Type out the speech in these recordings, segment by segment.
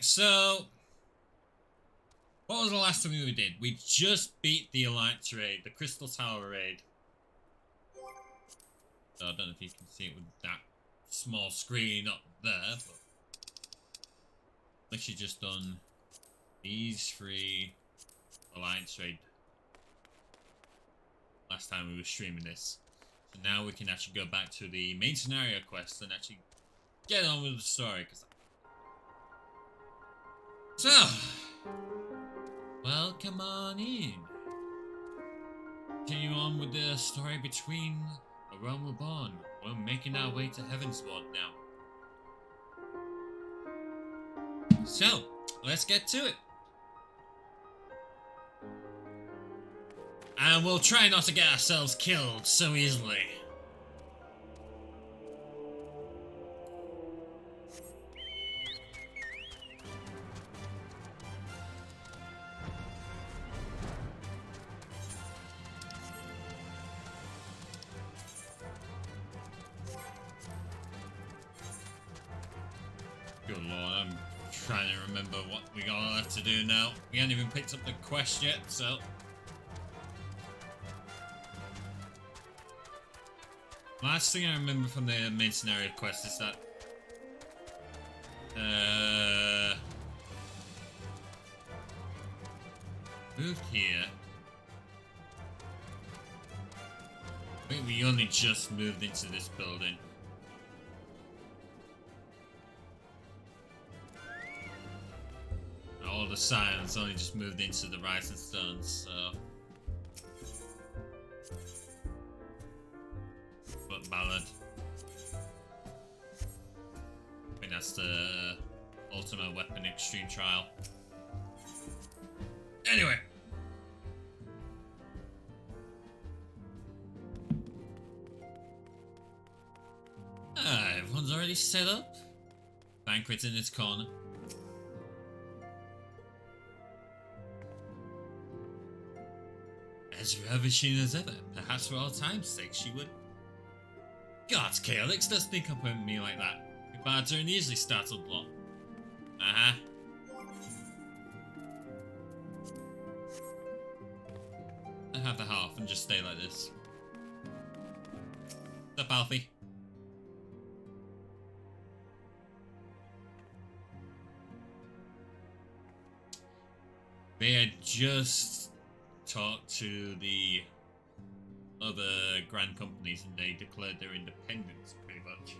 Right, so what was the last thing we did? We just beat the Alliance raid, the Crystal Tower raid. So I don't know if you can see it with that small screen up there, but literally just done these 3 Alliance raid last time we were streaming this. So now we can actually go back to the main scenario quest and actually get on with the story. So, welcome on in. Continue on with the story between the Realm Reborn. We're making our way to Heavensward now. So, let's get to it. And we'll try not to get ourselves killed so easily. Good lord, I'm trying to remember what we got left to do now. We haven't even picked up the quest yet, so... Last thing I remember from the main scenario quest is that... moved here. I think we only just moved into this building. All the silence only just moved into the Rising Stones, so... Foot Ballad. I think that's the Ultimate Weapon Extreme Trial. Anyway. Everyone's already set up. Banquet in its corner. As ravishing as ever. Perhaps for all time's sake she would. Gods, Chaotix, don't sneak up on me like that. The bards are an easily startled lot. Uh-huh. I have the half and just stay like this. What's up, Alfie? They had just talked to the other grand companies and they declared their independence, pretty much.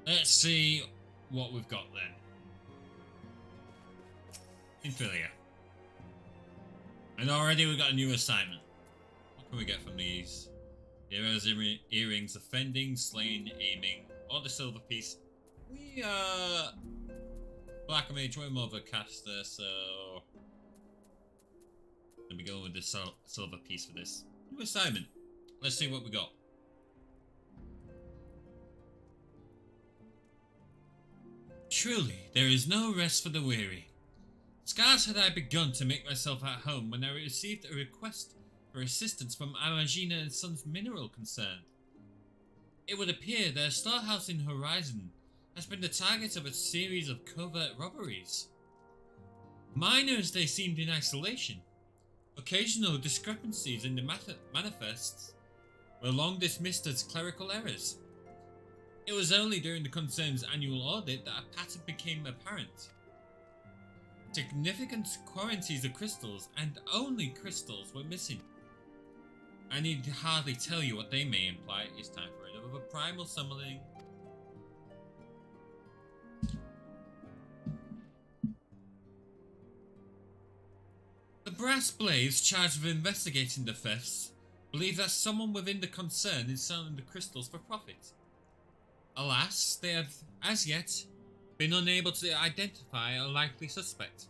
Let's see what we've got then. Infilia. And already we've got a new assignment. What can we get from these? Heroes earrings, offending, slaying, aiming, or the silver piece. We Black Mage, we're more of a caster, so let me go with the silver piece for this. New assignment. Let's see what we got. Truly, there is no rest for the weary. Scarce had I begun to make myself at home when I received a request for assistance from Amagina and Sons Mineral Concern. It would appear their storehouse in Horizon has been the target of a series of covert robberies. Minor as they seemed in isolation, occasional discrepancies in the manifests were long dismissed as clerical errors. It was only during the concern's annual audit that a pattern became apparent. Significant quantities of crystals, and only crystals, were missing. I need hardly tell you what they may imply. It's time for another primal summoning. The Brass Blades, charged with investigating the thefts, believe that someone within the concern is selling the crystals for profit. Alas, they have, as yet, been unable to identify a likely suspect,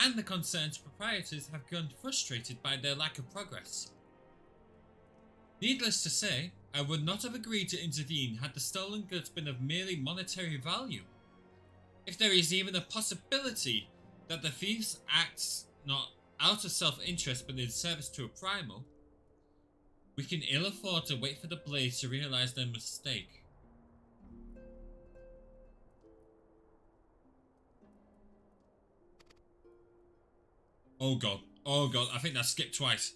and the concern's proprietors have grown frustrated by their lack of progress. Needless to say, I would not have agreed to intervene had the stolen goods been of merely monetary value. If there is even a possibility that the thief acts not out of self-interest but in service to a primal, We can ill afford to wait for the Blades to realize their mistake. Oh god. Oh god. I think that skipped twice.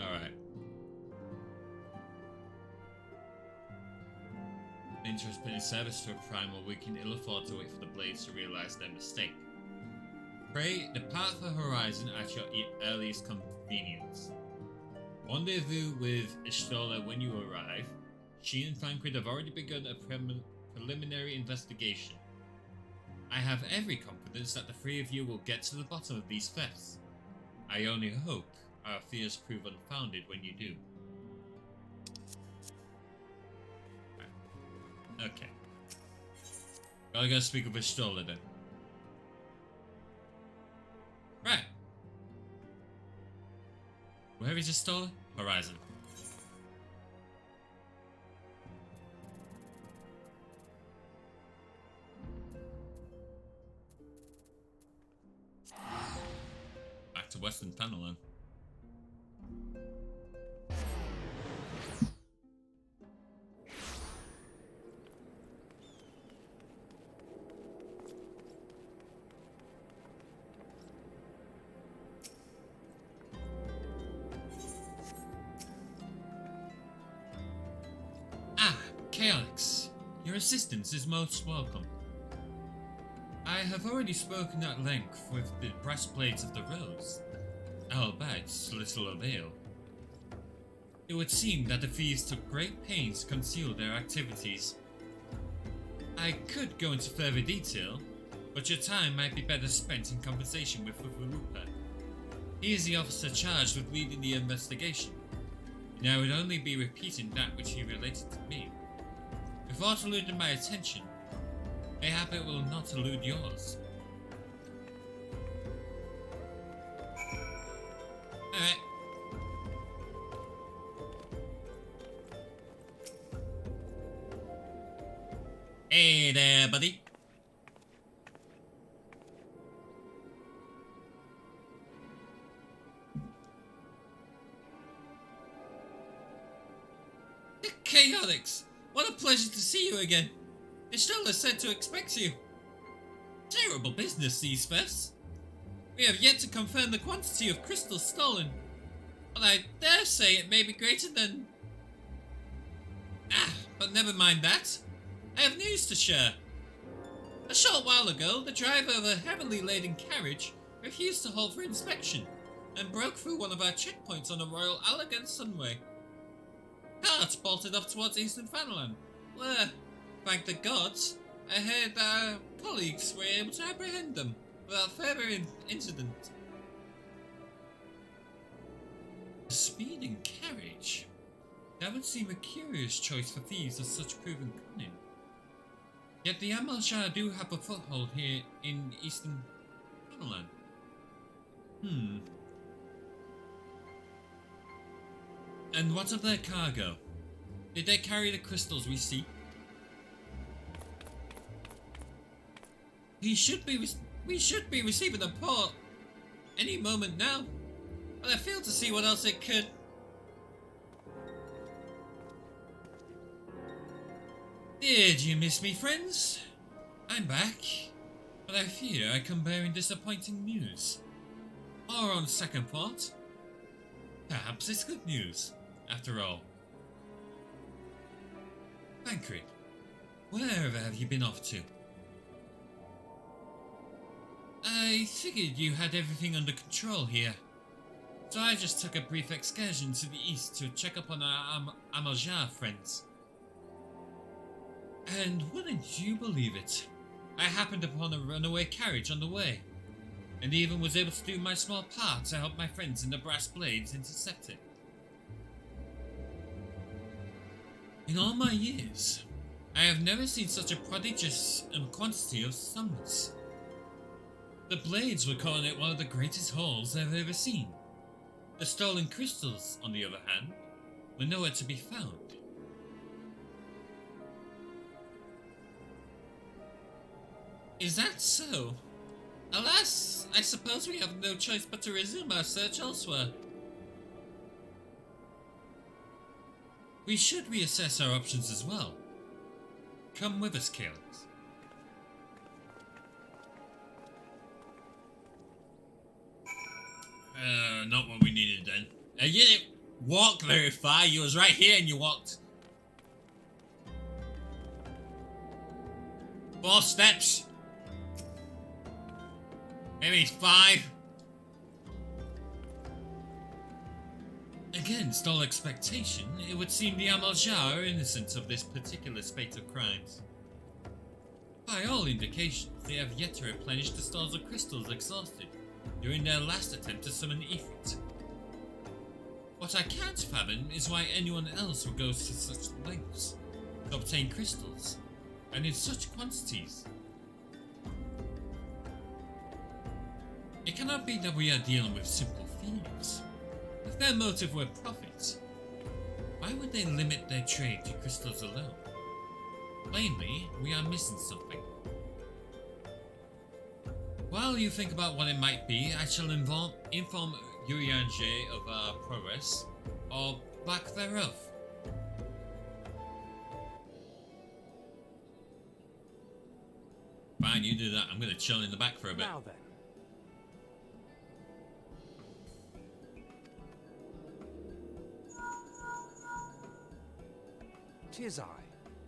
Alright. Dangerous putting service to a primal, we can ill afford to wait for the Blades to realize their mistake. Pray, depart for Horizon at your earliest convenience. Rendezvous with Y'shtola when you arrive. She and Thancred have already begun a preliminary investigation. I have every confidence that the three of you will get to the bottom of these thefts. I only hope our fears prove unfounded when you do. Okay. Gotta go speak with Y'shtola then. Right. Where is Y'shtola? Horizon. Back to Western Tunnel then. Chaotix, your assistance is most welcome. I have already spoken at length with the breastplates of the Rose, albeit to little avail. It would seem that the thieves took great pains to conceal their activities. I could go into further detail, but your time might be better spent in conversation with Ul'dah. He is the officer charged with leading the investigation, and I would only be repeating that which he related to me. Without eluding my attention, mayhap it will not elude yours. Alright. Hey there, buddy. Chaotix! What a pleasure to see you again. Y'shtola said to expect you. Terrible business, these thefts. We have yet to confirm the quantity of crystals stolen, but I dare say it may be greater than... but never mind that. I have news to share. A short while ago, the driver of a heavily laden carriage refused to halt for inspection and broke through one of our checkpoints on the Royal Allegan Sunway. Cart bolted off towards Eastern Fanaland, where, thank the gods, I heard our colleagues were able to apprehend them without further incident. A speeding carriage? That would seem a curious choice for thieves of such proven cunning. Yet the Amalshah do have a foothold here in Eastern Fanaland. And what of their cargo? Did they carry the crystals we seek? We should be receiving a port any moment now, but I fail to see what else it could. Did you miss me, friends? I'm back, but I fear I come bearing disappointing news. Or on second thought, perhaps it's good news, after all. Thancred, wherever have you been off to? I figured you had everything under control here, so I just took a brief excursion to the east to check up on our Amalshah friends. And wouldn't you believe it, I happened upon a runaway carriage on the way, and even was able to do my small part to help my friends in the Brass Blades intercept it. In all my years, I have never seen such a prodigious quantity of summons. The blades were calling it one of the greatest hauls I've ever seen. The stolen crystals, on the other hand, were nowhere to be found. Is that so? Alas, I suppose we have no choice but to resume our search elsewhere. We should reassess our options as well. Come with us, Caelix. Not what we needed then. You didn't walk very far, you was right here and you walked 4 steps. Maybe 5. Against all expectation, it would seem the Amaljar are innocent of this particular spate of crimes. By all indications, they have yet to replenish the stores of crystals exhausted during their last attempt to summon Ifrit. What I can't fathom is why anyone else would go to such lengths to obtain crystals, and in such quantities. It cannot be that we are dealing with simple thieves. If their motive were profit, why would they limit their trade to crystals alone? Plainly, we are missing something. While you think about what it might be, I shall inform Urianger of our progress, or lack thereof. Fine, you do that. I'm going to chill in the back for a bit. Now then. Tis I.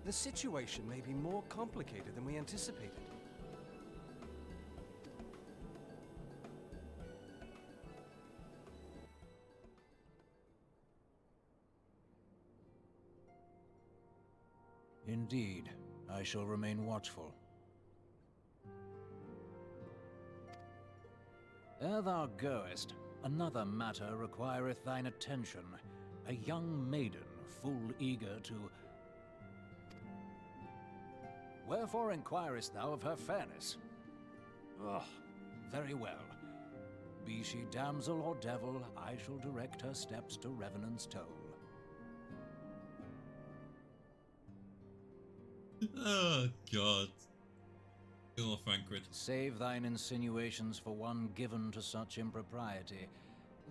The situation may be more complicated than we anticipated. Indeed, I shall remain watchful. Ere thou goest, another matter requireth thine attention. A young maiden, full eager to... Wherefore inquirest thou of her fairness? Oh, very well. Be she damsel or devil, I shall direct her steps to Revenant's Toll. Oh, God. Go on, Frankfurt. Save thine insinuations for one given to such impropriety.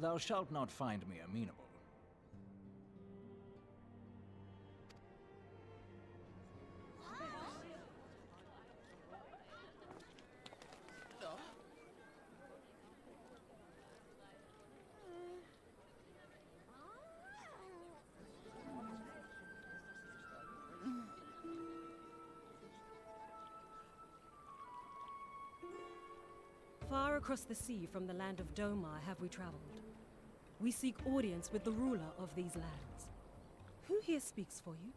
Thou shalt not find me amenable. Far across the sea from the land of Doma have we traveled. We seek audience with the ruler of these lands. Who here speaks for you?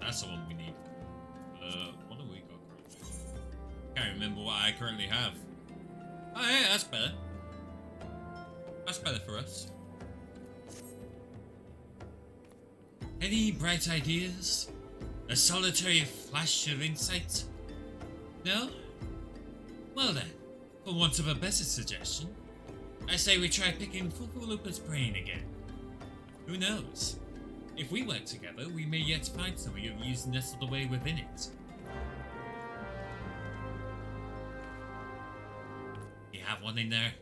That's the one we need. What do we got currently? Can't remember what I currently have. Oh yeah, that's better. That's better for us. Any bright ideas? A solitary flash of insight? No? Well then, for want of a better suggestion, I say we try picking Fufulupa's brain again. Who knows? If we work together, we may yet find something of use nestled away within it. You have one in there?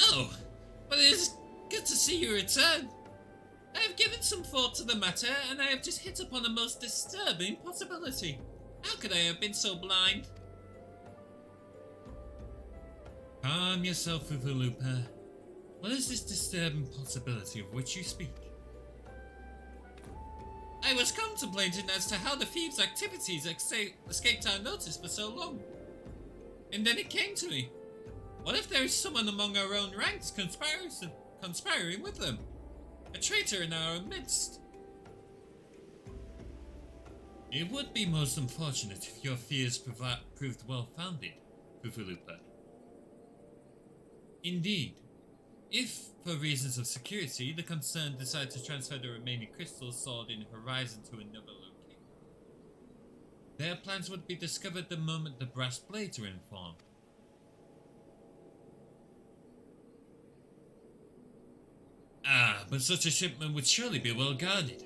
Oh, well, it is good to see you return. I have given some thought to the matter, and I have just hit upon a most disturbing possibility. How could I have been so blind? Calm yourself, Fufulupa. What is this disturbing possibility of which you speak? I was contemplating as to how the thieves' activities escaped our notice for so long. And then it came to me. What if there is someone among our own ranks conspiring with them? A traitor in our midst? It would be most unfortunate if your fears proved well-founded, Ul'dah. Indeed, if, for reasons of security, the concerned decide to transfer the remaining crystal sword in Horizon to another location, their plans would be discovered the moment the brass blades are informed. But such a shipment would surely be well guarded.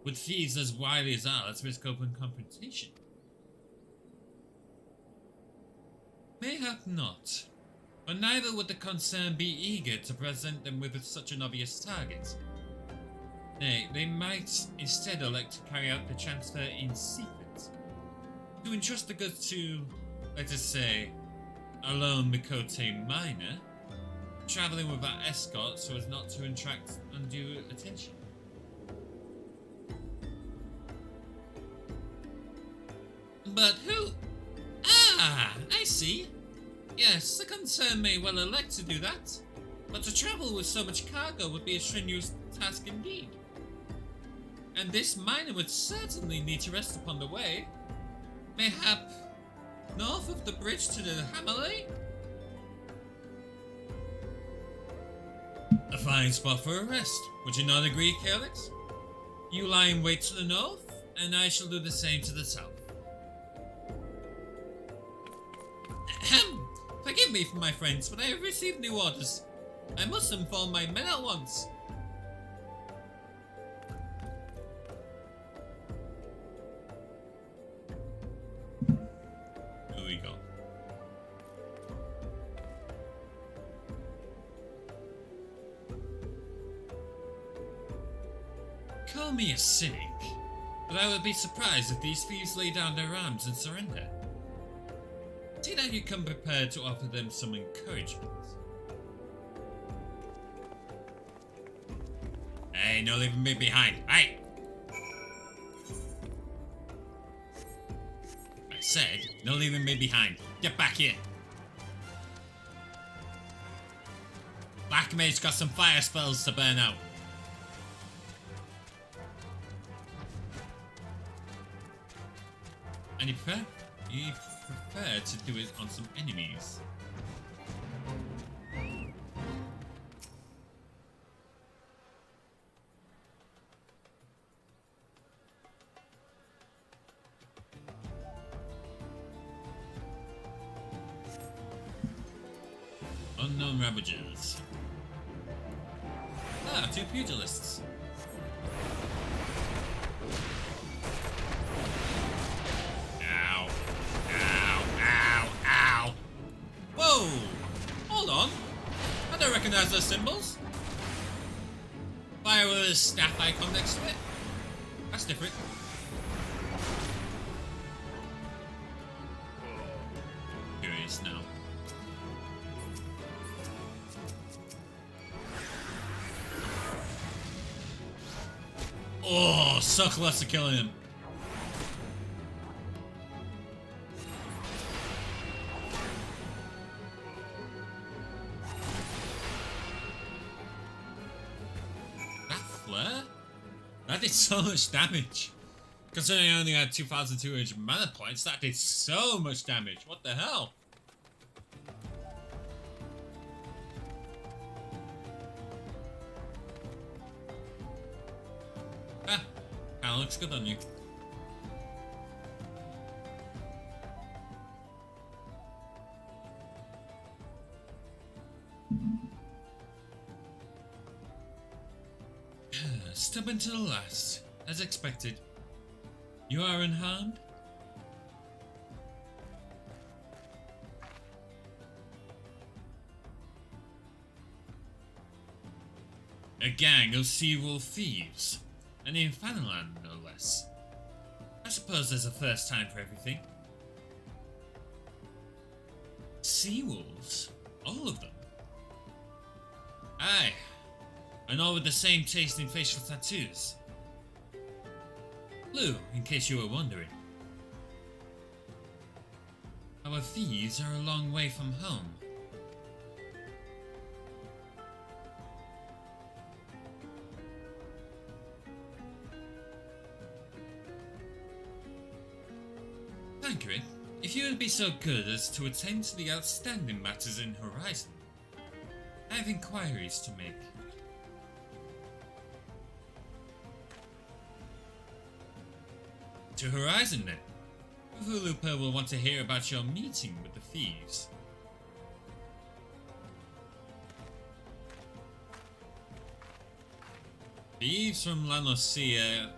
Would thieves as wily as ours risk open confrontation? Mayhap not. But neither would the concern be eager to present them with such an obvious target. Nay, they might instead elect to carry out the transfer in secret. To entrust the goods to, let us say, a lone Mikote miner, travelling without escort so as not to attract undue attention. But who? I see. Yes, the concern may well elect to do that, but to travel with so much cargo would be a strenuous task indeed. And this miner would certainly need to rest upon the way. Mayhap north of the bridge to the Hammerley? A fine spot for a rest. Would you not agree, Calyx? You lie in wait to the north, and I shall do the same to the south. Ahem. Forgive me, my friends, but I have received new orders. I must inform my men at once. Here we go. Call me a cynic, but I would be surprised if these thieves lay down their arms and surrender. See that you come prepared to offer them some encouragement. Hey, no leaving me behind. Hey! I said, no leaving me behind. Get back here. Black Mage got some fire spells to burn out. And you prefer to do it on some enemies. Unknown Ravagers. Two pugilists. Whoa! Hold on. I don't recognize those symbols. Fire with a staff icon next to it. That's different. Curious now. Oh, so close to killing him. That did so much damage. Considering I only had 2,200 mana points, that did so much damage. What the hell? Kinda looks good on you. Stubborn to the last, as expected. You are unharmed? A gang of sea-wolf thieves, and in Fanland no less. I suppose there's a first time for everything. Sea-wolves? All of them? Aye, and all with the same taste in facial tattoos. Blue, in case you were wondering. Our thieves are a long way from home. Tancred, if you would be so good as to attend to the outstanding matters in Horizon, I have inquiries to make. To Horizon then. Ul'dah will want to hear about your meeting with the thieves. Thieves from Lanosia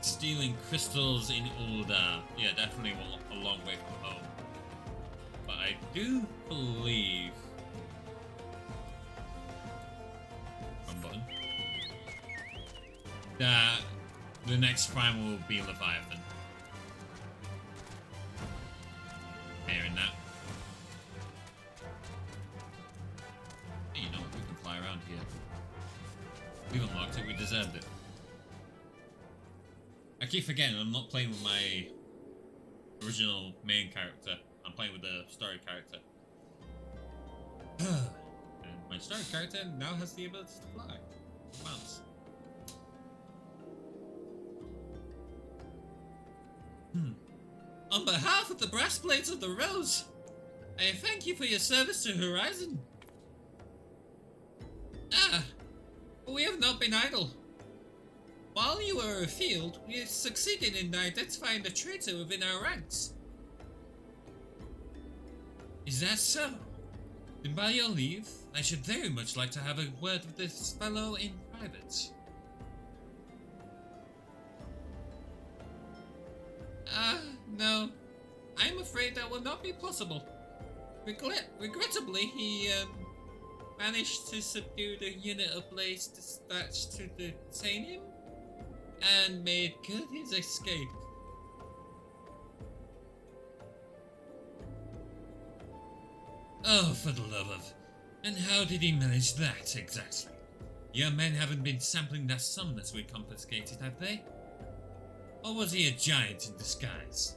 stealing crystals in Ul'dah. Yeah, definitely a long way from home. But I do believe... Wrong button. That the next prime will be Leviathan. Hearing that. Hey, you know, we can fly around here. We've unlocked it, we deserved it. I keep forgetting I'm not playing with my original main character. I'm playing with the story character. And my story character now has the ability to fly. Bounce. On behalf of the Brass Blades of the Rose, I thank you for your service to Horizon. But we have not been idle. While you were afield, we have succeeded in identifying the traitor within our ranks. Is that so? Then by your leave, I should very much like to have a word with this fellow in private. No. I'm afraid that will not be possible. Regrettably, he managed to subdue the unit of blades dispatched to detain him, and made good his escape. Oh, for the love of... And how did he manage that, exactly? Your men haven't been sampling that summoners we confiscated, have they? Or was he a giant in disguise?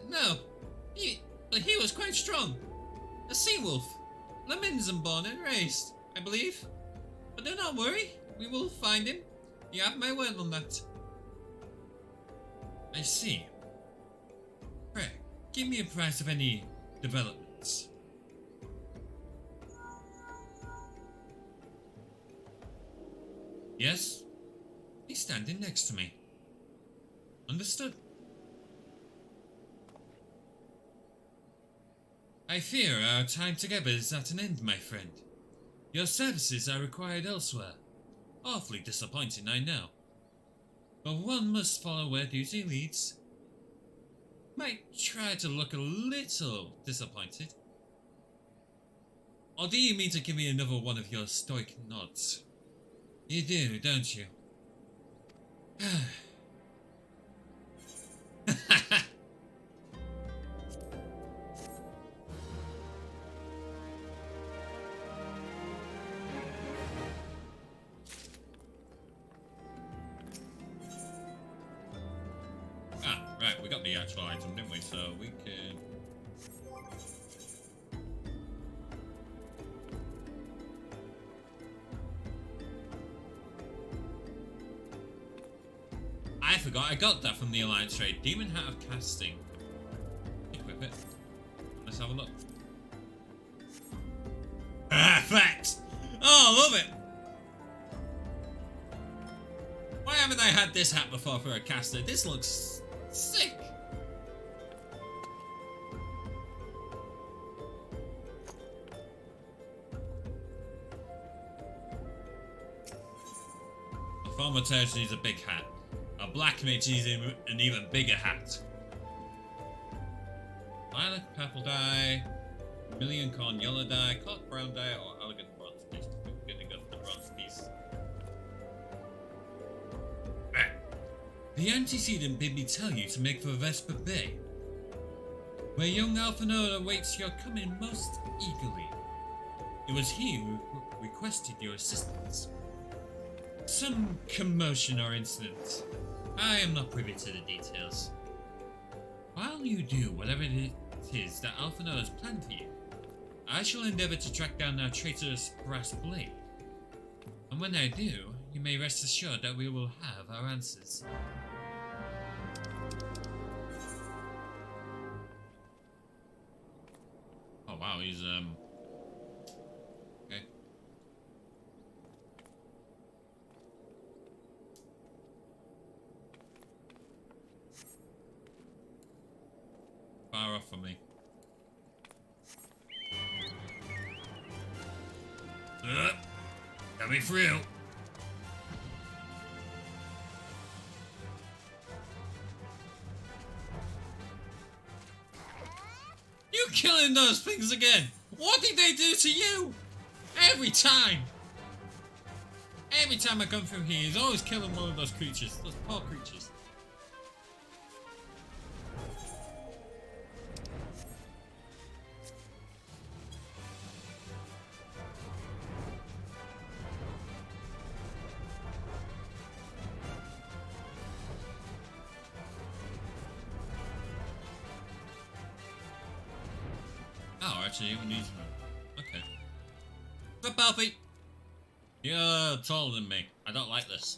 No. But he was quite strong. A sea wolf. Leminson born and raised, I believe. But do not worry, we will find him. You have my word on that. I see. Pray, give me a price of any developments. Yes? He's standing next to me. Understood. I fear our time together is at an end, my friend. Your services are required elsewhere. Awfully disappointing, I know. But one must follow where duty leads. Might try to look a little disappointed. Or do you mean to give me another one of your stoic nods? You do, don't you? Right, we got the actual item, didn't we? So we can... I forgot I got that from the Alliance trade. Demon Hat of Casting. Equip it. Let's have a look. Perfect! Oh, I love it! Why haven't I had this hat before for a caster? This looks sick! A former tertiary needs a big hat. A black mage needs an even bigger hat. Violet purple dye, million corn yellow dye, cloth brown dye, or elegant bronze piece. We're gonna go for the bronze piece. The antecedent bid me tell you to make for Vesper Bay. where young Alphinaud awaits your coming most eagerly. It was he who requested your assistance. Some commotion or incident. I am not privy to the details. While you do whatever it is that Alphinaud has planned for you, I shall endeavour to track down our traitorous brass blade. And when I do, you may rest assured that we will have our answers. Oh wow, he's okay. Far off from me. Let me through. You killing those things again? What did they do to you? Every time I come through here, he's always killing one of those creatures. Those poor creatures. Oh, actually, even these one. Okay. What's up, Alfie? You're taller than me. I don't like this.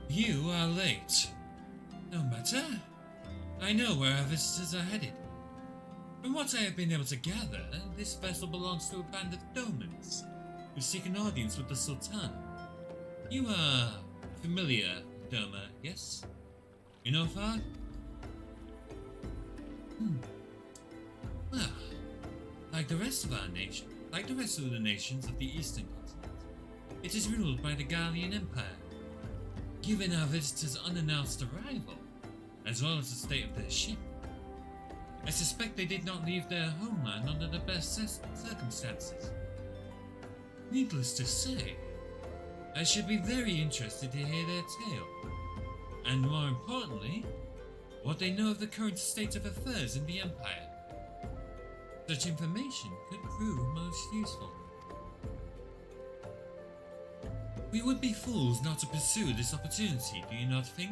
You are late. No matter. I know where our visitors are headed. From what I have been able to gather, this vessel belongs to a band of Domans who seek an audience with the Sultan. You are familiar, Doma, yes? You know far? Well, like the rest of our nation, like the rest of the nations of the Eastern continent, it is ruled by the Gallian Empire. Given our visitors' unannounced arrival, as well as the state of their ship, I suspect they did not leave their homeland under the best circumstances. Needless to say, I should be very interested to hear their tale, and more importantly, what they know of the current state of affairs in the Empire. Such information could prove most useful. We would be fools not to pursue this opportunity, do you not think?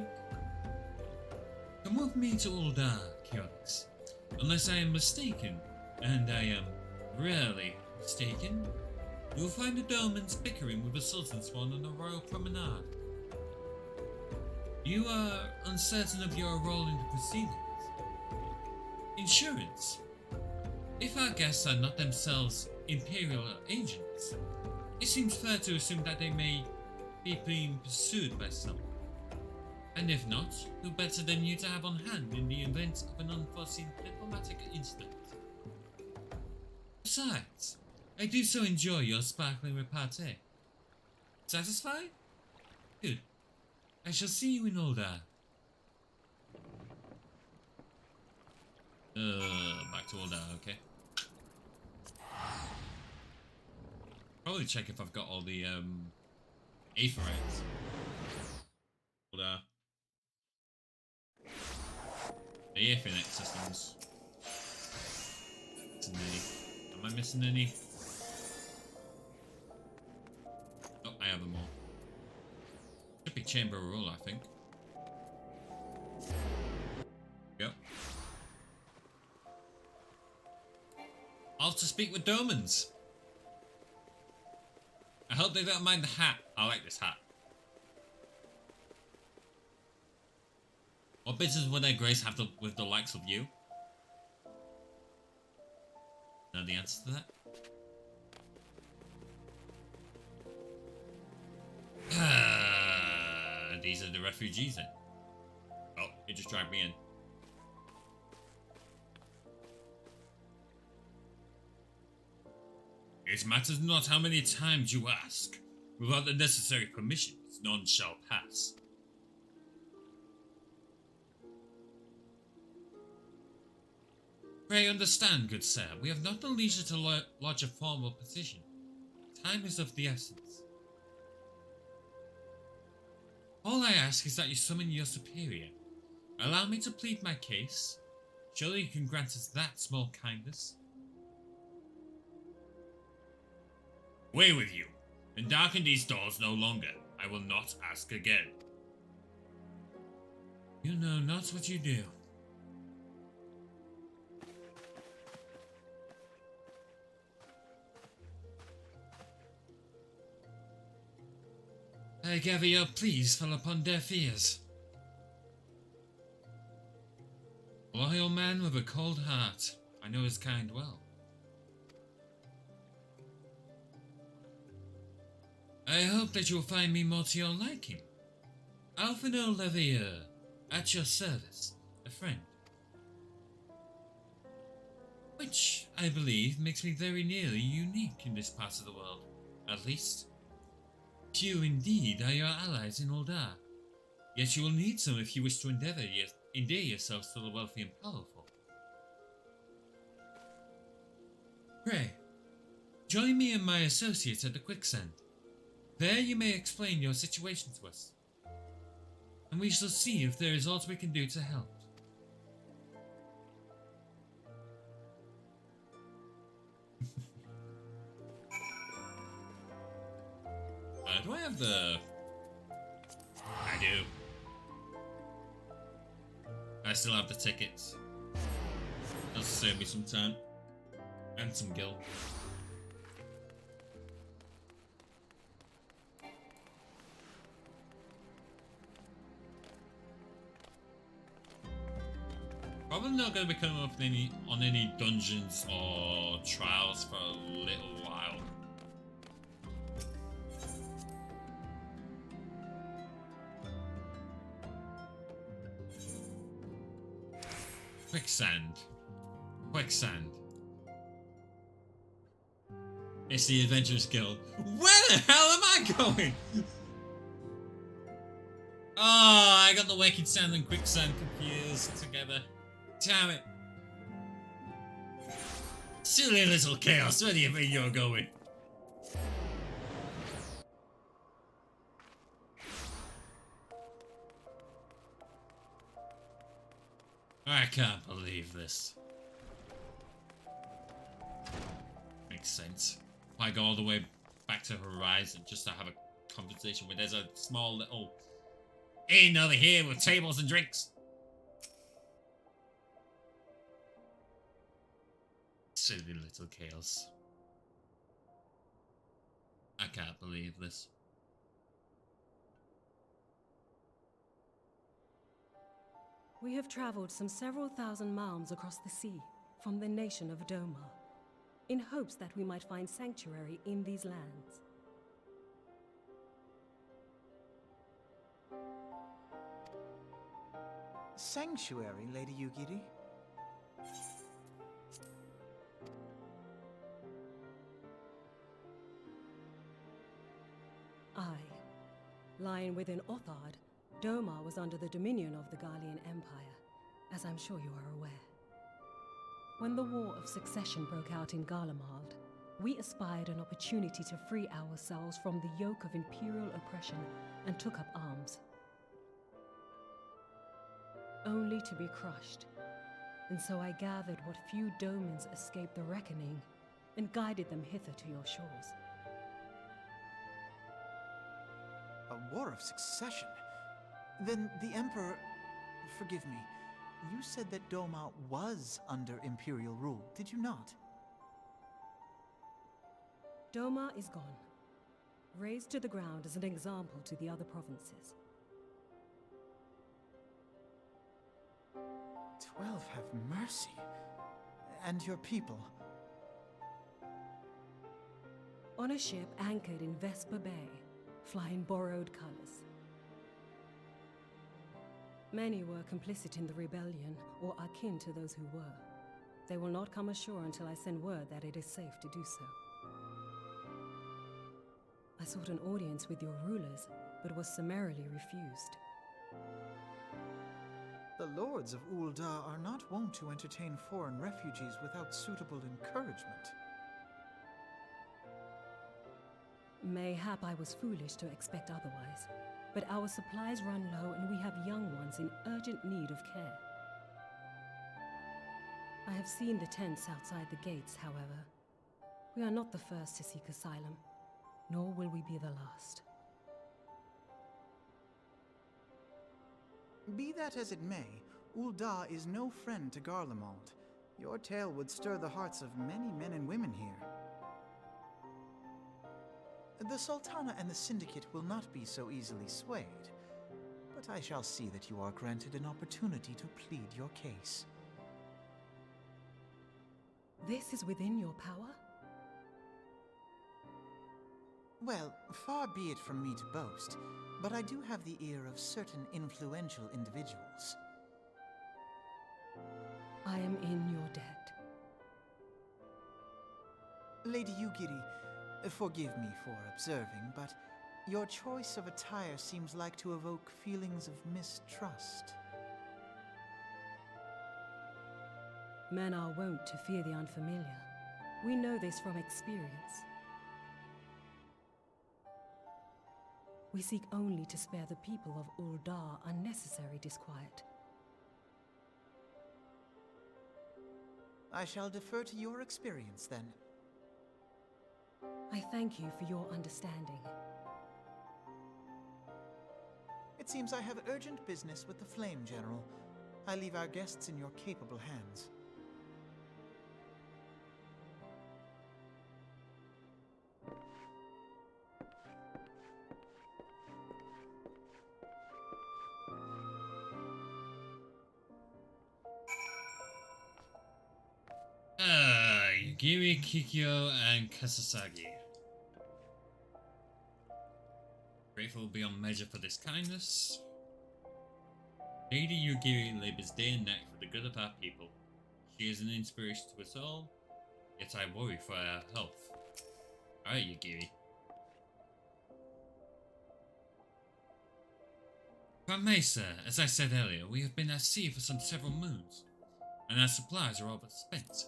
Come with me to Ul'dah, Kionix. Unless I am mistaken, and I am rarely mistaken, you will find the Domans bickering with the Sultan's Swan on the Royal Promenade. You are uncertain of your role in the proceedings. Insurance. If our guests are not themselves Imperial agents, it seems fair to assume that they may be being pursued by someone. And if not, who better than you to have on hand in the event of an unforeseen diplomatic incident? Besides, I do so enjoy your sparkling repartee. Satisfied? Good. I shall see you in Ul'dah. Back to Ul'dah, okay. Probably check if I've got all the, aetherites. Ul'dah. The Aethernet systems. Missing any? Am I missing any? Oh, I have them all. Should be Chamber of Rule, I think. Yep. Off to speak with Domans. I hope they don't mind the hat. I like this hat. What business would their grace have with the likes of you? Know the answer to that? These are the refugees then. Oh, it just dragged me in. It matters not how many times you ask. Without the necessary permissions, none shall pass. Pray understand, good sir, we have not the leisure to lodge a formal petition. Time is of the essence. All I ask is that you summon your superior. Allow me to plead my case. Surely you can grant us that small kindness. Away with you, and darken these doors no longer. I will not ask again. You know not what you do. I gather your pleas fell upon deaf ears. Loyal man with a cold heart. I know his kind well. I hope that you will find me more to your liking. Alphino Levier, at your service, a friend. Which, I believe, makes me very nearly unique in this part of the world. At least, few indeed are your allies in Ul'dah. Yet you will need some if you wish to endear yourselves to the wealthy and powerful. Pray, join me and my associates at the Quicksand. There you may explain your situation to us, and we shall see if there is aught we can do to help. Do I have the... I do. I still have the tickets. That'll save me some time. And some gil. Probably not going to be coming up on any dungeons or trials for a little while. Quicksand. Quicksand. It's the Adventurers Guild. Where the hell am I going? Oh, I got the Waking Sand and Quicksand confused together. Damn it. Silly little chaos, where do you think you're going? I can't believe this. Makes sense. I go all the way back to Horizon just to have a conversation where there's a small little inn over here with tables and drinks. Silly little chaos. I can't believe this. We have traveled some several thousand miles across the sea from the nation of Doma, in hopes that we might find sanctuary in these lands. Sanctuary, Lady Yugiri? Aye. Lying within Ul'dah, Doma was under the dominion of the Garlean Empire, as I'm sure you are aware. When the War of Succession broke out in Garlemald, we espied an opportunity to free ourselves from the yoke of imperial oppression and took up arms. Only to be crushed. And so I gathered what few Domans escaped the reckoning and guided them hither to your shores. A war of succession? Then the Emperor... Forgive me. You said that Doma was under Imperial rule, did you not? Doma is gone. Razed to the ground as an example to the other provinces. 12 have mercy. And your people? On a ship anchored in Vesper Bay, flying borrowed colors. Many were complicit in the rebellion, or akin to those who were. They will not come ashore until I send word that it is safe to do so. I sought an audience with your rulers, but was summarily refused. The lords of Ul'dah are not wont to entertain foreign refugees without suitable encouragement. Mayhap I was foolish to expect otherwise. but our supplies run low and we have young ones in urgent need of care. I have seen the tents outside the gates, however. We are not the first to seek asylum, nor will we be the last. Be that as it may, Ul'dah is no friend to Garlemald. Your tale would stir the hearts of many men and women here. The Sultana and the Syndicate will not be so easily swayed, but I shall see that you are granted an opportunity to plead your case. This is within your power? Well, far be it from me to boast, but I do have the ear of certain influential individuals. I am in your debt. Lady Yugiri, forgive me for observing, but your choice of attire seems like to evoke feelings of mistrust. Men are wont to fear the unfamiliar. We know this from experience. We seek only to spare the people of Ul'dah unnecessary disquiet. I shall defer to your experience, then. I thank you for your understanding. It seems I have urgent business with the Flame General. I leave our guests in your capable hands. Yugiri, Kikyo, and Kasasagi. Grateful beyond measure for this kindness. Lady Yugiri labors day and night for the good of our people. She is an inspiration to us all, yet I worry for our health. Alright, Yugiri. Prime Minister, as I said earlier, we have been at sea for some several moons, and our supplies are all but spent.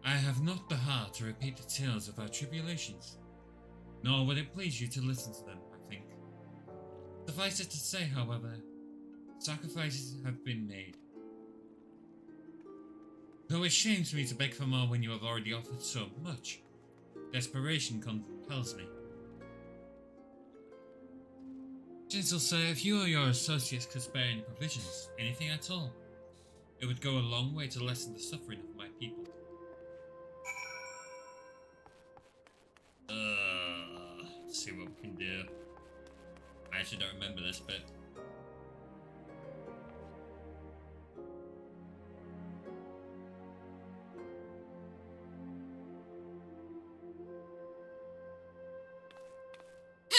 I have not the heart to repeat the tales of our tribulations, nor would it please you to listen to them, I think. Suffice it to say, however, sacrifices have been made. Though it shames me to beg for more when you have already offered so much, desperation compels me. Gentle sir, if you or your associates could spare any provisions, anything at all, it would go a long way to lessen the suffering of my people. Let's see what we can do. I actually don't remember this bit.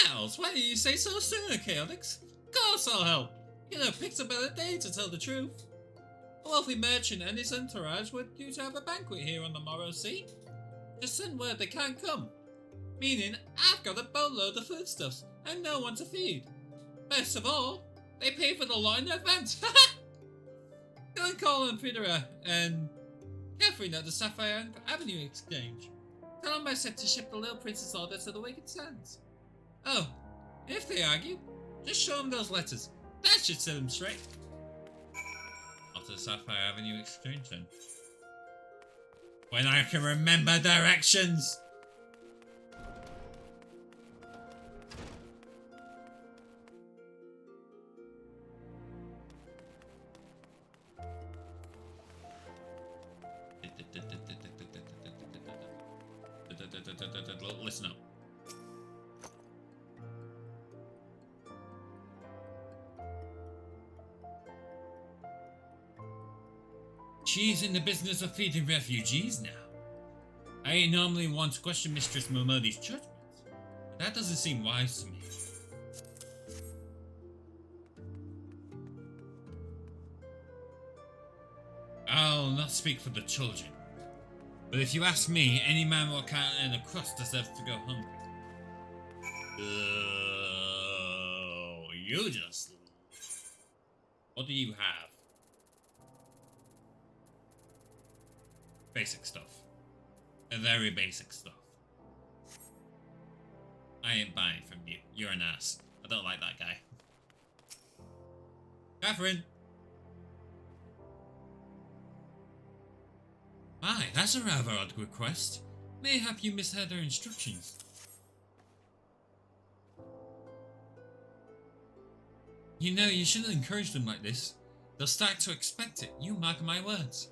Hells, why did you say so soon, Chaotix? Of course I'll help. You know, picked a better day to tell the truth. A wealthy merchant and his entourage were due to have a banquet here on the morrow, see? Just send word they can't come. Meaning, I've got a boatload of foodstuffs and no one to feed. Best of all, they pay for the lot in advance. Go and call on Federa and Catherine at the Sapphire Avenue Exchange. Tell them I said to ship the little princess order to the Wicked Sands. Oh, if they argue, just show them those letters. That should set them straight. Off to the Sapphire Avenue Exchange then. When I can remember directions! Listen up. She's in the business of feeding refugees now. I ain't normally one to question Mistress Momodi's judgments, but that doesn't seem wise to me. I'll not speak for the children, but if you ask me, any man who can't earn a crust deserves to go hungry. You just... What do you have? basic stuff. A very basic stuff. I ain't buying from you. You're an ass. I don't like that guy. Catherine! My, that's a rather odd request. Mayhap you misheard her instructions. You know, you shouldn't encourage them like this. They'll start to expect it. You mark my words.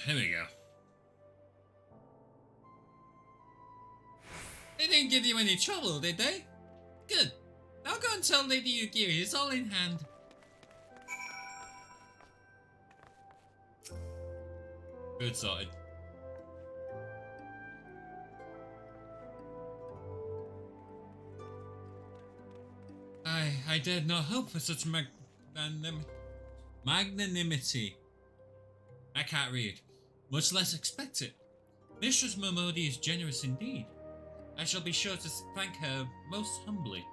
Here we go. They didn't give you any trouble, did they? Good. I'll go and tell Lady Yugiri it's all in hand. Good sorted. I dared not hope for such magnanimity. I can't read, much less expect it. Mistress Momodi is generous indeed. I shall be sure to thank her most humbly.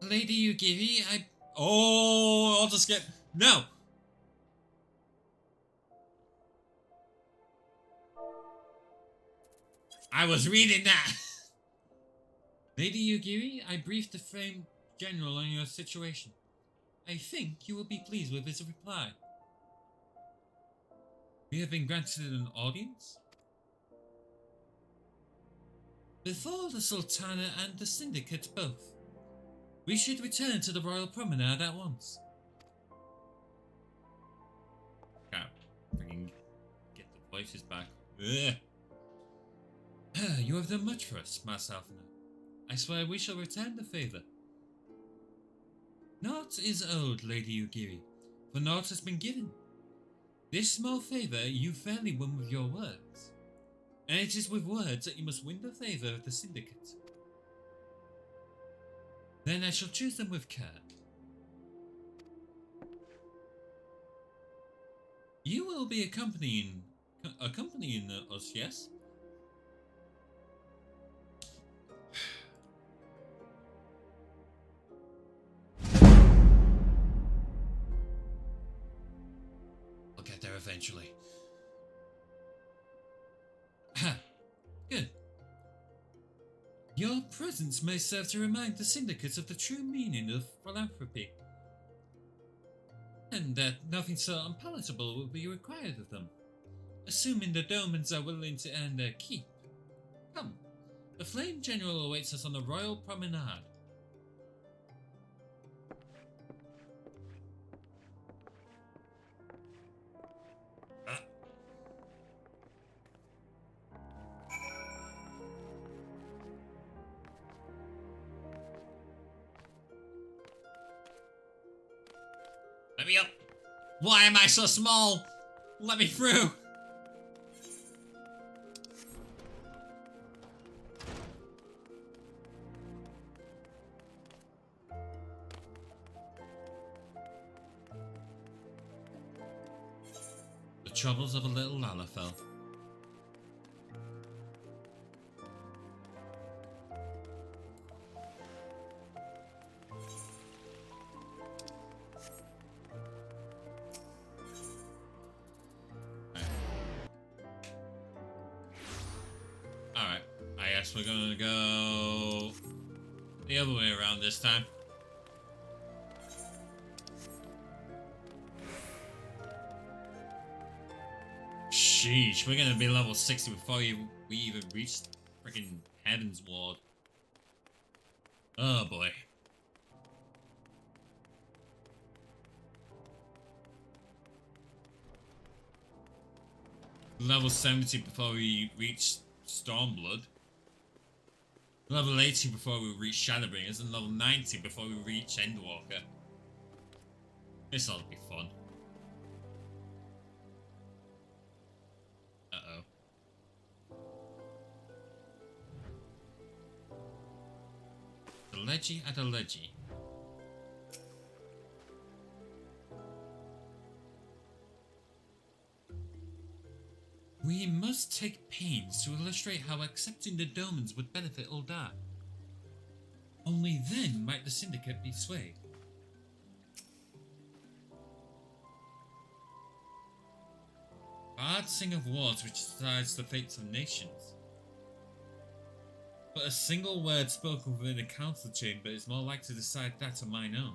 Lady Yugiri, Oh, I'll just get... No! I was reading that! Lady Yugiri, I briefed the Flame General on your situation. I think you will be pleased with his reply. We have been granted an audience? Before the Sultana and the Syndicate both. We should return to the Royal Promenade at once. Can't freaking get the voices back. Ugh. You have done much for us, Master Alphina. I swear we shall return the favour. Naught is owed, Lady Yugiri, for naught has been given. This small favour you fairly won with your words, and it is with words that you must win the favour of the Syndicate. Then I shall choose them with care. You will be accompanying us, yes? I'll get there eventually. Good. Your presence may serve to remind the syndicates of the true meaning of philanthropy, and that nothing so unpalatable will be required of them, assuming the Domans are willing to earn their keep. Come, the Flame General awaits us on the Royal Promenade. Let me up! Why am I so small? Let me through! The troubles of a little Lalafell. We're gonna go the other way around this time. Sheesh, we're gonna be level 60 before we even reach freaking Heavensward. Oh boy. Level 70 before we reach Stormblood. Level 80 before we reach Shadowbringers, and level 90 before we reach Endwalker. This ought to be fun. Uh-oh. Adelegi Adelegi. We must take pains to illustrate how accepting the Domans would benefit Ul'dah. Only then might the Syndicate be swayed. Bards sing of wars which decides the fates of nations. But a single word spoken within a council chamber is more likely to decide that of mine own.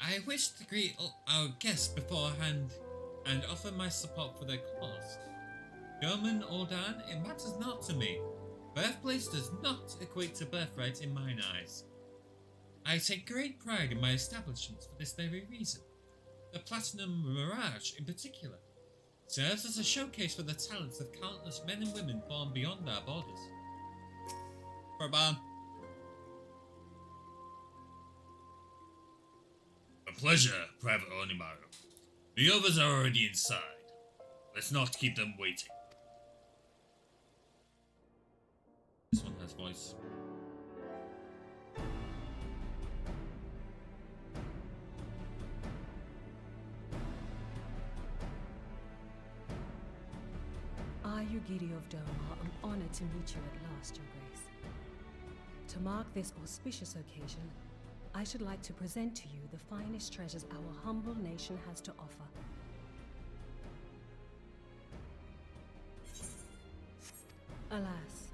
I wish to greet our guests beforehand and offer my support for their cause. Doman Ul'dah, it matters not to me. Birthplace does not equate to birthright in mine eyes. I take great pride in my establishments for this very reason. The Platinum Mirage, in particular, serves as a showcase for the talents of countless men and women born beyond our borders. For a bomb. A pleasure, Private Onimaru. The others are already inside. Let's not keep them waiting. This one has voice. I, Yugiri of Doma, am honored to meet you at last, Your Grace. To mark this auspicious occasion, I should like to present to you the finest treasures our humble nation has to offer. Alas,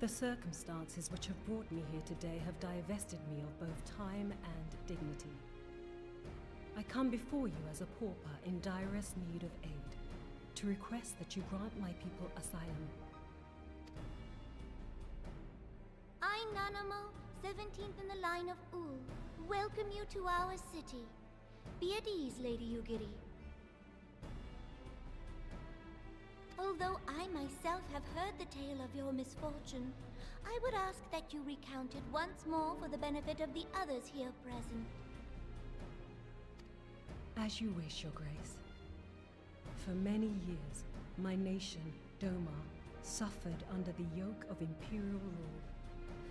the circumstances which have brought me here today have divested me of both time and dignity. I come before you as a pauper in direst need of aid, to request that you grant my people asylum. I, Nanamo, 17th in the line of Ul, welcome you to our city. Be at ease, Lady Yugiri. Although I myself have heard the tale of your misfortune, I would ask that you recount it once more for the benefit of the others here present. As you wish, Your Grace. For many years, my nation, Doma, suffered under the yoke of imperial rule,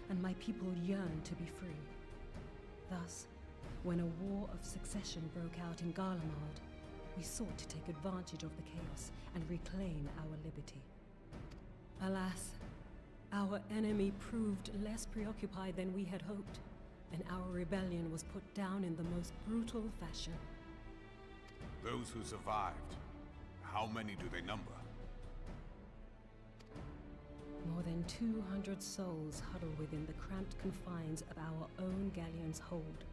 and my people yearned to be free. Thus, when a war of succession broke out in Garlemald, we sought to take advantage of the chaos and reclaim our liberty. Alas, our enemy proved less preoccupied than we had hoped, and our rebellion was put down in the most brutal fashion. Those who survived, how many do they number? More than 200 souls huddle within the cramped confines of our own galleon's hold.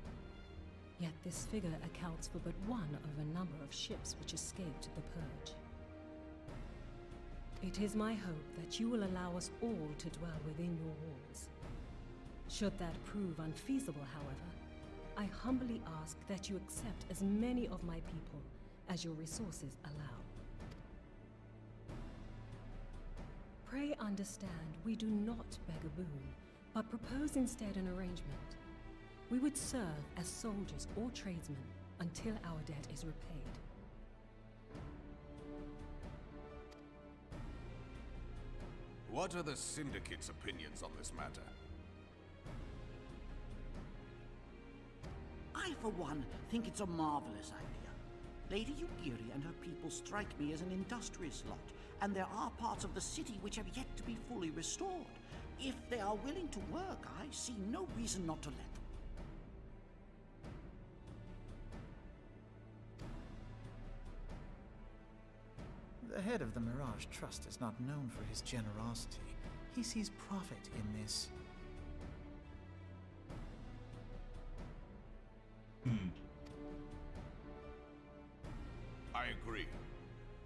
Yet this figure accounts for but one of a number of ships which escaped the purge. It is my hope that you will allow us all to dwell within your walls. Should that prove unfeasible, however, I humbly ask that you accept as many of my people as your resources allow. Pray understand, we do not beg a boon, but propose instead an arrangement. We would serve as soldiers or tradesmen until our debt is repaid. What are the Syndicate's opinions on this matter? I, for one, think it's a marvelous idea. Lady Yugiri and her people strike me as an industrious lot, and there are parts of the city which have yet to be fully restored. If they are willing to work, I see no reason not to let them. The head of the Mirage Trust is not known for his generosity. He sees profit in this. I agree.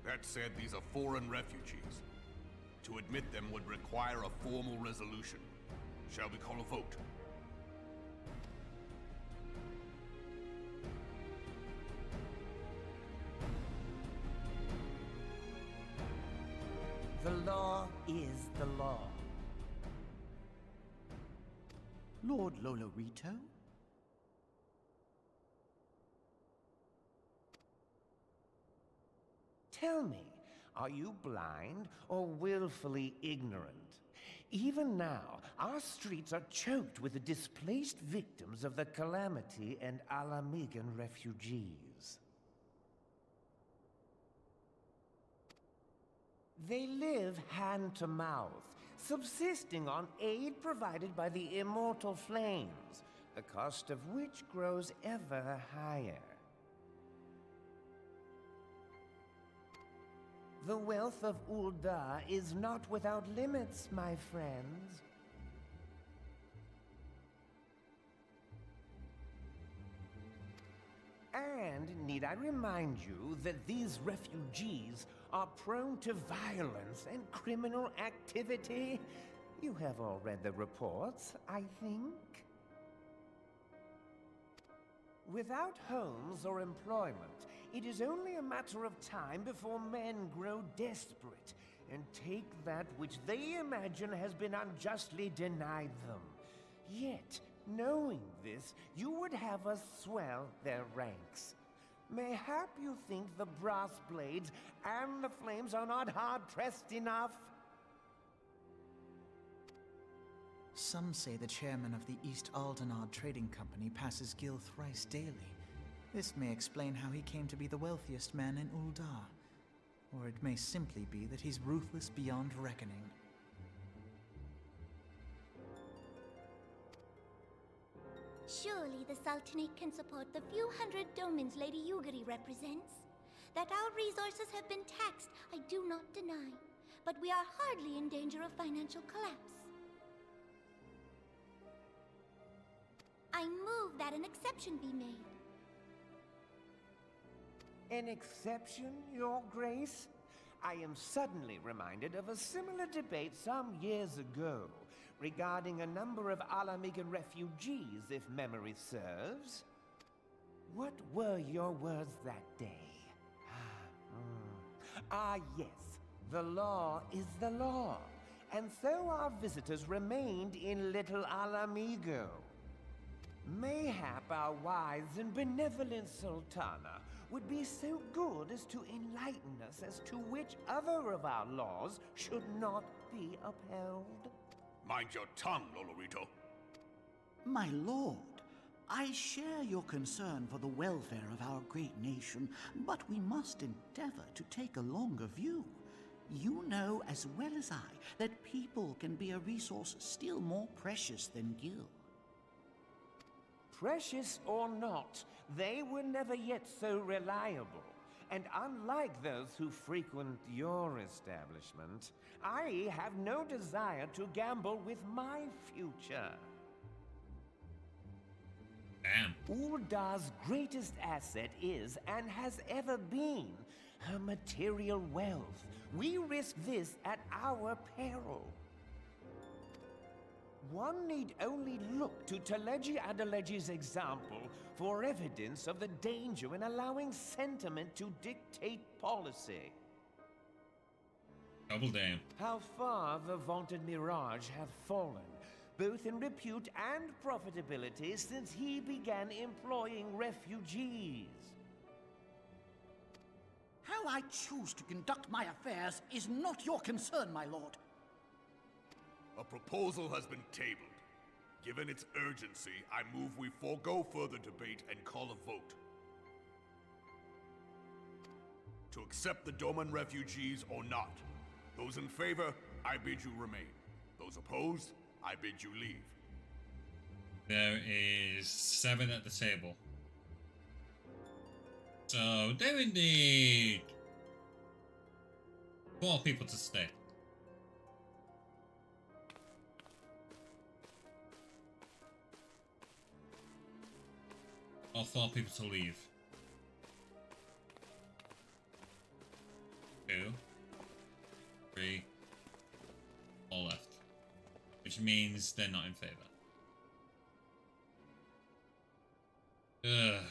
That said, these are foreign refugees. To admit them would require a formal resolution. Shall we call a vote? The law is the law. Lord Lolorito? Tell me, are you blind or willfully ignorant? Even now, our streets are choked with the displaced victims of the Calamity and Alamigan refugees. They live hand to mouth, subsisting on aid provided by the immortal flames, the cost of which grows ever higher. The wealth of Ul'dah is not without limits, my friends. And need I remind you that these refugees are prone to violence and criminal activity? You have all read the reports, I think. Without homes or employment, it is only a matter of time before men grow desperate and take that which they imagine has been unjustly denied them. Yet, knowing this, you would have us swell their ranks. Mayhap you think the brass blades and the flames are not hard-pressed enough? Some say the chairman of the East Ul'dah Trading Company passes Gil thrice daily. This may explain how he came to be the wealthiest man in Ul'dah. Or it may simply be that he's ruthless beyond reckoning. Surely the Sultanate can support the few hundred domins Lady Yugiri represents. That our resources have been taxed, I do not deny. But we are hardly in danger of financial collapse. I move that an exception be made. An exception, Your Grace? I am suddenly reminded of a similar debate some years ago regarding a number of Alamigan refugees, if memory serves. What were your words that day? Yes. The law is the law. And so our visitors remained in Little Alamigo. Mayhap our wise and benevolent Sultana would be so good as to enlighten us as to which other of our laws should not be upheld. Mind your tongue, Lolorito. My lord, I share your concern for the welfare of our great nation, but we must endeavor to take a longer view. You know as well as I that people can be a resource still more precious than gil. Precious or not, they were never yet so reliable. And unlike those who frequent your establishment, I have no desire to gamble with my future. Damn. Ul'dah's greatest asset is, and has ever been, her material wealth. We risk this at our peril. One need only look to Teleji Adeleji's example for evidence of the danger in allowing sentiment to dictate policy. Double damn. How far the vaunted Mirage have fallen, both in repute and profitability, since he began employing refugees. How I choose to conduct my affairs is not your concern, my lord. A proposal has been tabled. Given its urgency, I move we forego further debate and call a vote. To accept the Doman refugees or not. Those in favor, I bid you remain. Those opposed, I bid you leave. There is 7 at the table. So they would need 4 people to stay. Or 4 people to leave. 2, 3, 4 left. Which means they're not in favor. Ugh.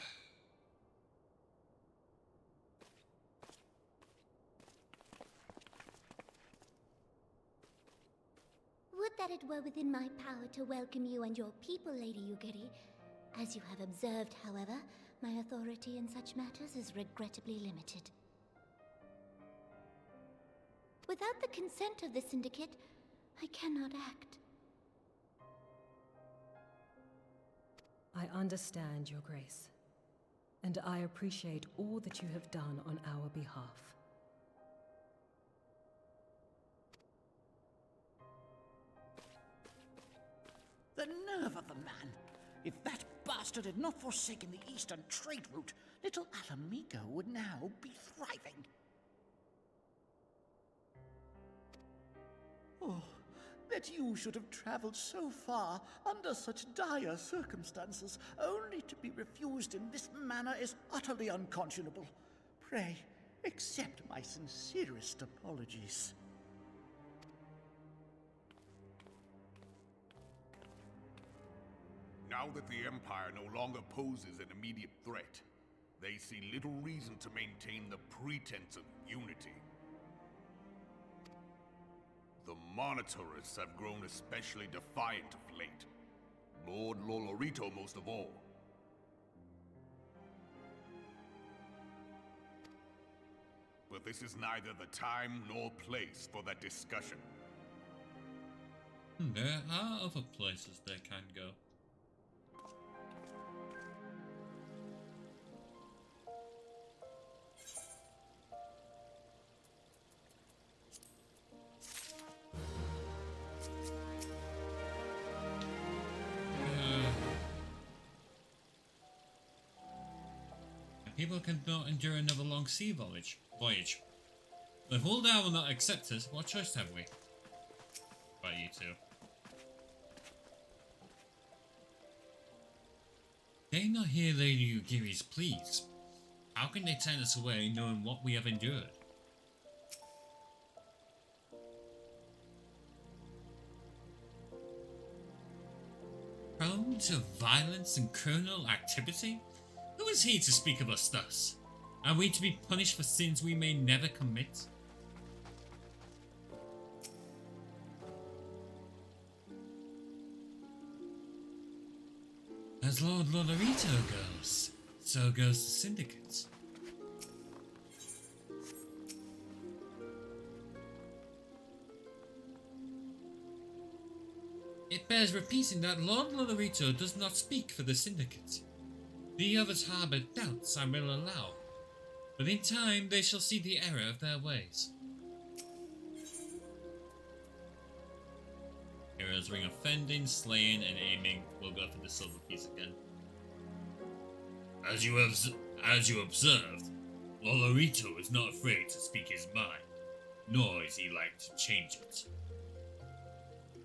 that it were within my power to welcome you and your people, Lady Yugiri. As you have observed, however, my authority in such matters is regrettably limited. Without the consent of the Syndicate, I cannot act. I understand, Your Grace, and I appreciate all that you have done on our behalf. The nerve of the man! If that bastard had not forsaken the eastern trade route, little Alamigo would now be thriving. Oh, that you should have traveled so far under such dire circumstances, only to be refused in this manner is utterly unconscionable. Pray, accept my sincerest apologies. Now that the Empire no longer poses an immediate threat, they see little reason to maintain the pretense of unity. The Monitorists have grown especially defiant of late. Lord Lolorito most of all. But this is neither the time nor place for that discussion. There are other places they can go. People cannot endure another long sea voyage. If Ul'dah will not accept us, what choice have we? About you two. They not hear Lady Yugiri's pleas. How can they turn us away knowing what we have endured? Prone to violence and criminal activity? Who is he to speak of us thus? Are we to be punished for sins we may never commit? As Lord Lolorito goes, so goes the Syndicate. It bears repeating that Lord Lolorito does not speak for the Syndicate. The others harbour doubts, I will allow, but in time they shall see the error of their ways. Heroes ring offending, slaying, and aiming will go for the silver piece again. As you observed, Lolorito is not afraid to speak his mind, nor is he like to change it.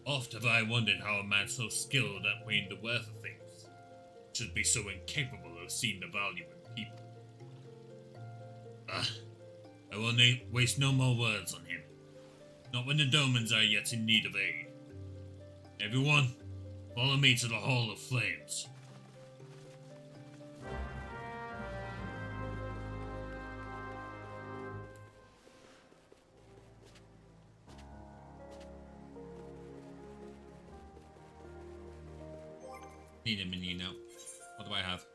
Oft have I wondered how a man so skilled at weighing the worth of things should be so incapable of seeing the value in people. I will waste no more words on him. Not when the Domans are yet in need of aid. Everyone, follow me to the Hall of Flames. Need a menu now. What do I have?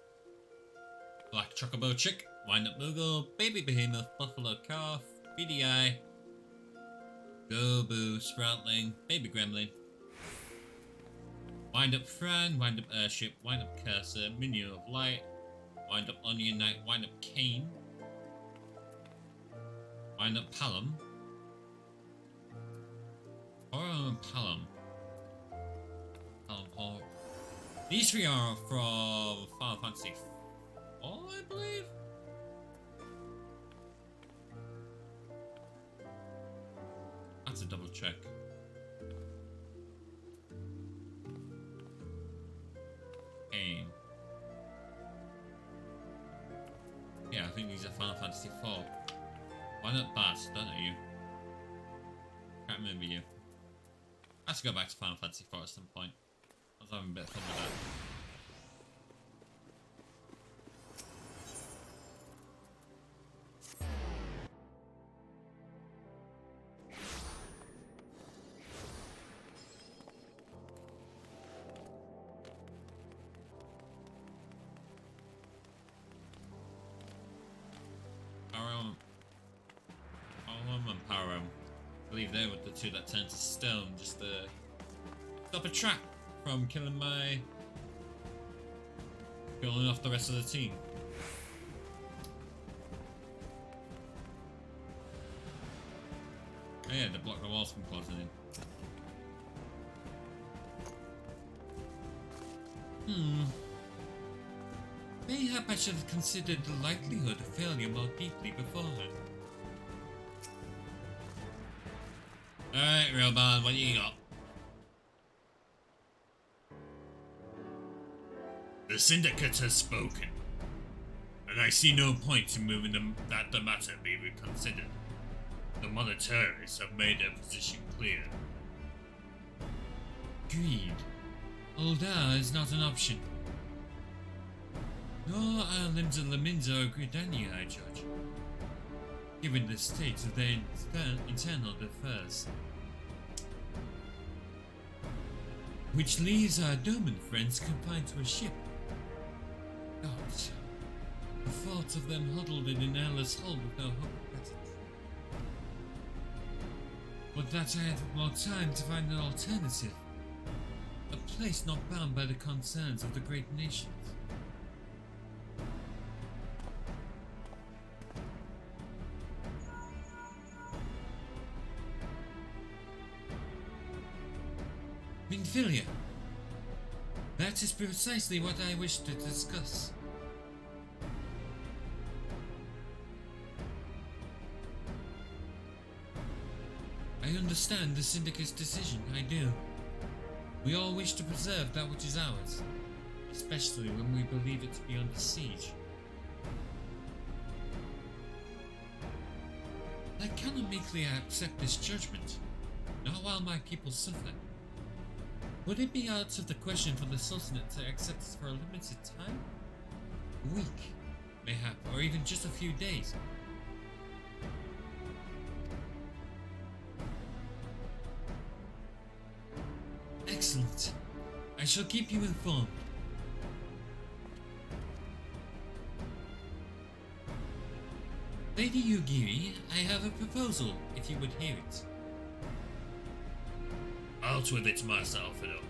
Black Chocobo Chick, Wind Up Moogle, Baby Behemoth, Buffalo Calf, BDI, Gobu, Sproutling, Baby Gremlin, Wind Up Fran, Wind Up Airship, Wind Up Cursor, Minion of Light, Wind Up Onion Knight, Wind Up Cane, Wind Up Palom, Horror and Palom. Horror. These three are from Final Fantasy IV, I believe. I have to double check. Pain. Yeah, I think these are Final Fantasy IV. Why not Bass? Don't know you. Can't remember you. I have to go back to Final Fantasy IV at some point. I was having a bit of fun with that. Pokemon power I believe they were the two that turned to stone just to stop a trap from killing off the rest of the team. Oh yeah, they block the walls from closing in. Mayhap I should have considered the likelihood of failure more deeply beforehand. Alright, real man, what you got? The Syndicate has spoken, and I see no point in moving that the matter be reconsidered. The monetarists have made their position clear. Greed. Ul'dah is not an option. Nor are Limsa Laminza or Gridania, I judge, given the state of their internal affairs. Which leaves our Doman friends confined to a ship. God, the thought of them huddled in an airless hull with no hope of getting through. Would that I had more time to find an alternative. A place not bound by the concerns of the great nations. Minfilia. That is precisely what I wish to discuss. I understand the Syndicate's decision, I do. We all wish to preserve that which is ours, especially when we believe it to be under siege. I cannot meekly accept this judgment, not while my people suffer. Would it be out of the question for the Sultanate to accept us for a limited time? A week, mayhap, or even just a few days? Excellent. I shall keep you informed. Lady Yugiri, I have a proposal, if you would hear it. Out with it, Master Alfredo.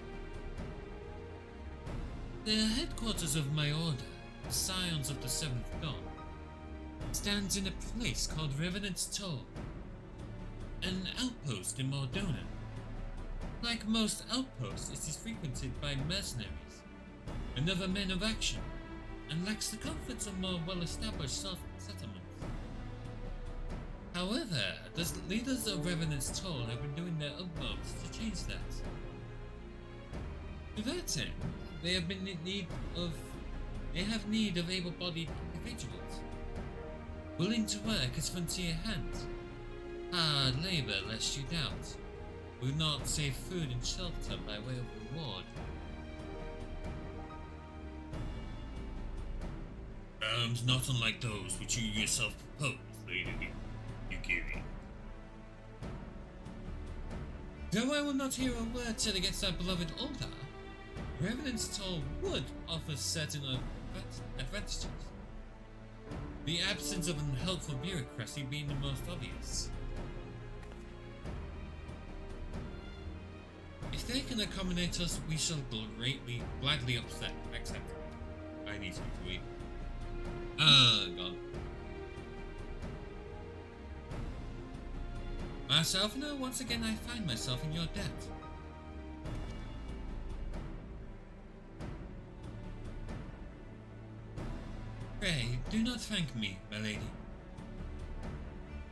The headquarters of my order, the Scions of the Seventh Dawn, stands in a place called Revenant's Toll, an outpost in Mordona. Like most outposts, it is frequented by mercenaries and other men of action, and lacks the comforts of more well-established settlements. However, the leaders of Revenant's Toll have been doing their utmost to change that. To that end, they have need of able-bodied individuals, willing to work as frontier hands. Hard labor, lest you doubt, will not save food and shelter by way of reward. Terms not unlike those which you yourself proposed, Lady Yugiri. Though I will not hear a word said against our beloved Ul'dah, Revenant's Toll would offer certain advantages. The absence of unhelpful bureaucracy being the most obvious. If they can accommodate us, we shall gladly accept it. I need something to eat. God. Myself, no, once again I find myself in your debt. Pray, do not thank me, my lady.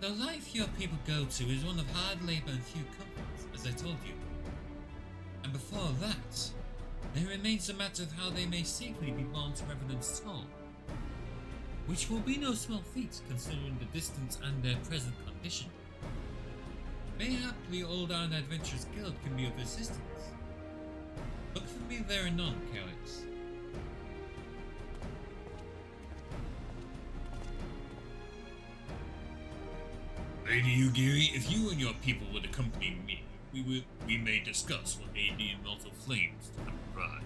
The life your people go to is one of hard labor and few comforts, as I told you. And before that, there remains the matter of how they may safely be borne to Revenant's Toll, which will be no small feat considering the distance and their present condition. Mayhap the Ul'dah Adventurers Guild can be of assistance. Look for me there anon, Calyx. Lady Yugiri, if you and your people would accompany me, we may discuss what aid the immortal flames to provide.